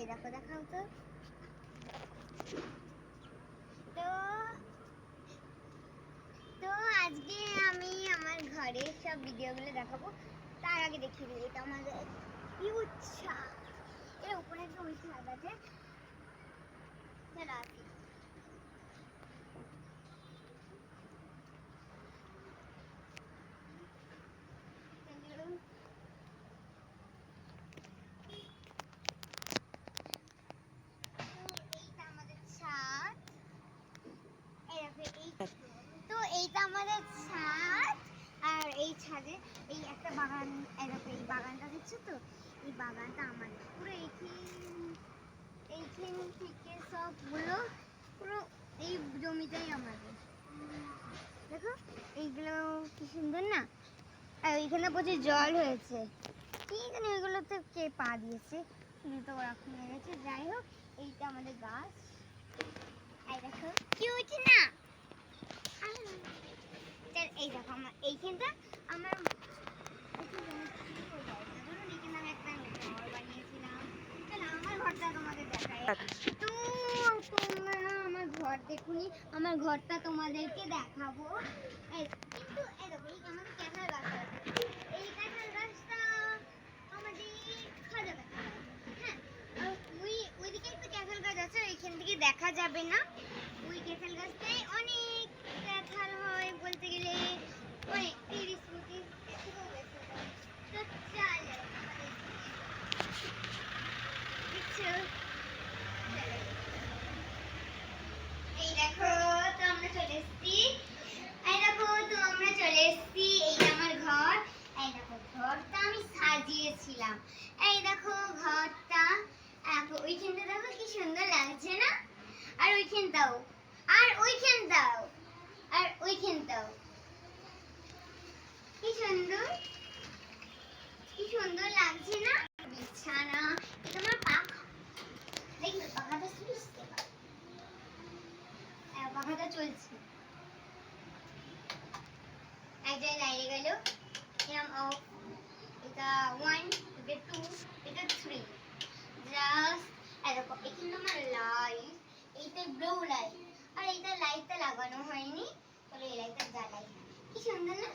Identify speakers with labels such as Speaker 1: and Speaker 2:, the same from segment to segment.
Speaker 1: এই দেখো, দেখাও তো। তো তো আজকে আমি আমার ঘরের সব ভিডিওগুলো দেখাবো। তার আগে দেখিয়ে দিই, এটা আমাদের হিউজ ছাদ। এর উপরে একটা ওই ছাদ আছে। চলো আসি। তো এইটা আমাদের ছাদ। আর এই ছাদে এই একটা বাগান, এই বাগানটা দেখছো তো, এই বাগানটা আমাদের পুরো এইখান থেকে সবগুলো পুরো এই জমিটাই আমাদের। দেখো এইগুলো কি সুন্দর না। আর ওইখানে প্রচুর জল হয়েছে, কি জানি ওইগুলোতে কে পা দিয়েছে, তো ওরকম হয়ে গেছে। যাই হোক, এইটা আমাদের গাছ। এই দেখো কিউট না। এই দেখো আমার এইখানটা আমার ঘর বানিয়েছিলাম। চলো আমার ঘরটা তোমাদের দেখাই। তো তোমরা আমার ঘর দেখুনি, আমার ঘরটা তোমাদেরকে দেখাবো। কিন্তু এই দেখো, এই আমাদের কাঁঠাল গাছ আছে। এই কাঁঠাল গাছটা আমাদের খাওয়া যাবে। হ্যাঁ, ওইদিকে একটা কাঁঠাল গাছ আছে, ওইখান থেকে দেখা যাবে না। ওই কাঁঠাল গাছটায় অনেক কাঁঠাল হয়, বলতে গেলে অনেক 30-40 থেকেও বেশি হয়। তো চলো এই দেখো, তো আমরা চলে এসেছি। এই দেখো, তো আমরা চলে এসেছি। এই আমার ঘর। এই দেখো ঘরটা আমি সাজিয়েছিলাম। এই দেখো ঘরটা। ওইখানটা দেখো কি সুন্দর লাগছে না। আর ওইখানটাও, আর ওইখানটাও, আর ওইখানটাও কি সুন্দর, কি সুন্দর লাগছে না। বিছানা, এটা আমার পাখা। দেখো পাখাটা চলছে, পাখাটা চলছে। এক জায়গায় দাঁড়িয়ে গেল। এরকম অফ, এটা 1, এটা 2, এটা 3। জাস্ট এরকম। এখানে আমার লাইট, এইটা ব্লু লাইট, আর এইটা লাইটটা লাগানো হয়নি। তবে এই লাইটটা জ্বালাই। কি সুন্দর না,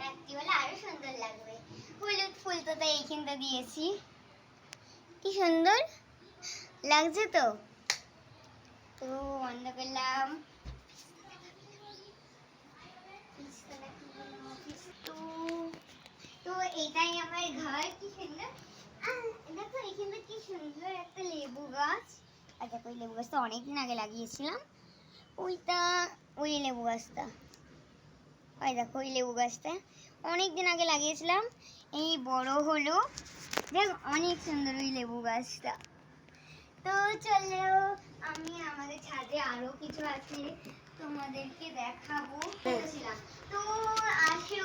Speaker 1: রাত্রি বেলা আরো সুন্দর লাগবে। হলুদ ফুল তো তাই এইখানটা দিয়েছি। কি সুন্দর লাগছে তো। তো বন্ধ করলাম। তো এটাই আমার ঘর। কি সুন্দর। দেখো এখানে কি সুন্দর একটা লেবু গাছ। আর দেখো ওই লেবু গাছটা অনেকদিন আগে লাগিয়েছিলাম। ওইটা ওই লেবু গাছটা, ওই দেখো ওই লেবু গাছটা অনেকদিন আগে লাগিয়েছিলাম, এই বড় হলো। দেখ অনেক সুন্দর ওই লেবু গাছটা। তো চলো আমি আমাদের ছাদে আরো কিছু আছে তোমাদেরকে দেখাবো বলেছিলাম। তো আসো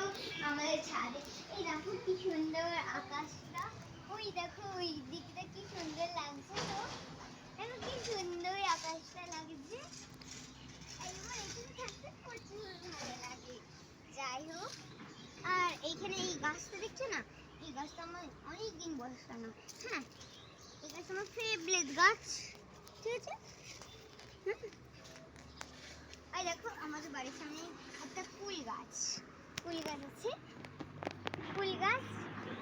Speaker 1: আমাদের ছাদে। এই দেখো কি সুন্দর আকাশটা। ওই দেখো ওই দিকটা কি সুন্দর লাগছে। তো দেখো কি সুন্দর আকাশটা লাগছে। আমার এখানে থাকতে প্রচুর ভালো লাগে। যাই হোক, আর এইখানে এই গাছটা দেখছো না, এই গাছটা আমার অনেকদিন বসানো। হ্যাঁ, এই গাছটা আমার ফেভারিট গাছ। ঠিক আছে। এই দেখো আমাদের বাড়ির সামনে একটা ফুল গাছ, ফুল গাছ আছে, ফুল গাছ।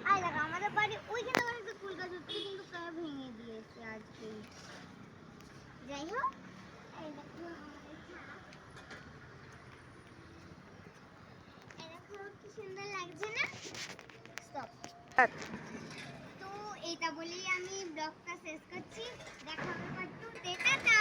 Speaker 1: আর দেখো আমাদের বাড়ি ওইখানে একটা ফুল গাছ হচ্ছে, কিন্তু প্রায় ভেঙে দিয়েছে আজকে। যাই হোক, এই দেখো আমাদের ছাদ। এই দেখো কি সুন্দর লাগছে না। স্টপ। তো এইটা বলেই আমি ব্লগটা শেষ করছি। দেখা হবে পার্ট 2 তে। টাটা।